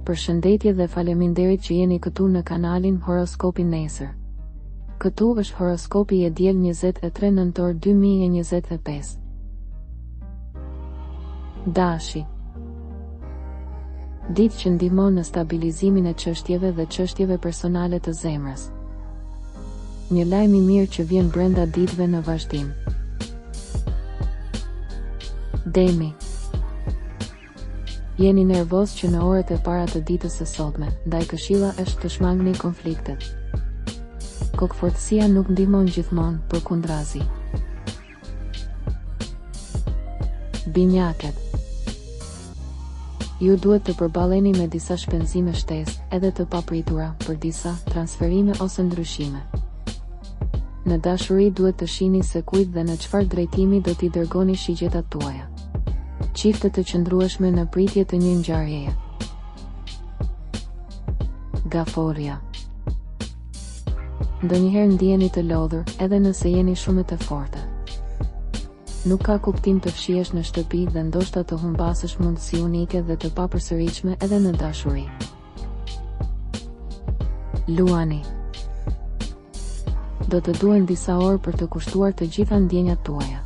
Përshëndetje dhe faleminderit që jeni këtu në kanalin Horoskopi Nesër. Këtu është horoskopi i diel 23 nëntor 2025. Dashi. Ditë që ndihmon në stabilizimin e çështjeve dhe çështjeve personale të zemrës. Një lajm i mirë që vjen brenda ditëve në vazhdim. Demi. Jeni nervoz që në orët e para të ditës së sotme, ndaj këshilla është të shmangni konfliktet. Kokëfortësia nuk ndihmon gjithmonë, përkundrazi. Binjakët. Ju duhet të përballeni me disa shpenzime shtesë, edhe të papritura, për disa transferime ose ndryshime. Në dashuri duhet të shihni se kujt dhe në çfarë drejtimi do t'i dërgoni shigjetat tuaja. Çifte të qëndrueshme në pritje të një ngjarjeje. Gaforja. Ndonjëherë ndiheni të lodhur, edhe nëse jeni shumë të fortë. Nuk ka kuptim të fshihesh në shtëpi dhe ndoshta të humbasësh mundësi unike dhe të papërsëritshme edhe në dashuri. Luani. Do të duhen disa orë për të kushtuar të gjitha ndjenjat tuaja.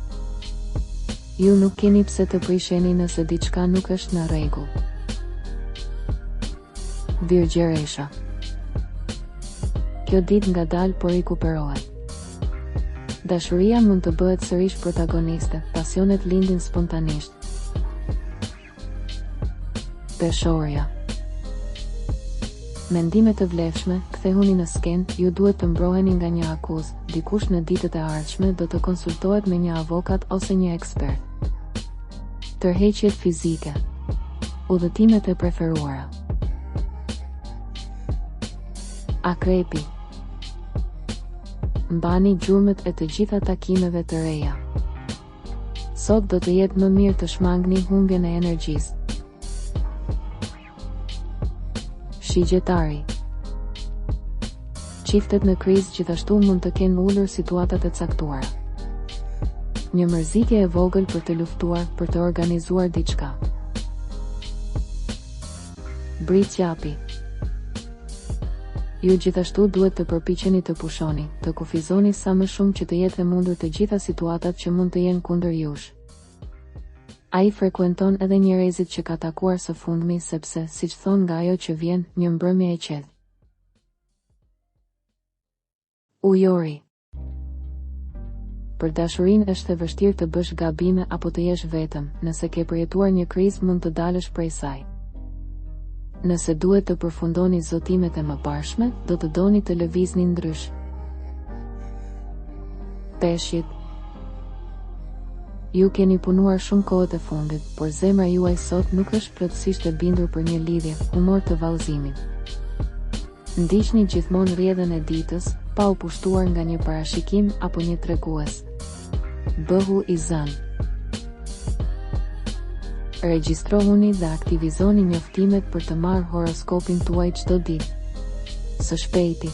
Ju nuk keni pse të prisheni nëse diçka nuk është në rregull. Virgjeresha. Kjo ditë ngadalë po rikuperohet. Dashuria mund të bëhet sërish protagoniste, pasionet lindin spontanisht. Peshorja. Mendime të vlefshme, kthehuni në skenë, ju duhet të mbroheni nga një akuzë, dikush në ditët e ardhshme do të konsultohet me një avokat ose një ekspert. Tërheqjet fizike. Udhëtimet e preferuara. Akrepi. Mbani gjurmët e të gjitha takimeve të reja. Sot do të jetë më mirë të shmangni humbjen e energjisë. Shigjetari. Çiftet në krizë gjithashtu mund të kenë ulur situatat e caktuara. Një mërzitje e vogël për të luftuar, për të organizuar diçka. Briqapi. Ju gjithashtu duhet të përpiqeni të pushoni, të kufizoni sa më shumë që të jetë e mundur të gjitha situatat që mund të jenë kundër jush. Ai frekuenton edhe njerëzit që ka takuar së fundmi sepse, siç thon nga ajo që vjen, një mbrëmje e qetë. Ujori. Për dashurinë është e vështirë të bësh gabime apo të jesh vetëm, nëse ke përjetuar një krizë mund të dalësh prej saj. Nëse duhet të përfundoni zotimet e mëparshme, do të doni të lëvizni ndrysh. Peshqit. Ju keni punuar shumë kohët e fundit, por zemra juaj sot nuk është plotësisht e bindur për një lidhje, humor të vallëzimit. Ndiqni gjithmonë rrjedhën e ditës, pa u pushtuar nga një parashikim apo një tregues. Bëhu i zënë. Regjistrohuni dhe aktivizoni njoftimet për të marrë horoskopin tuaj çdo ditë. Së shpejti.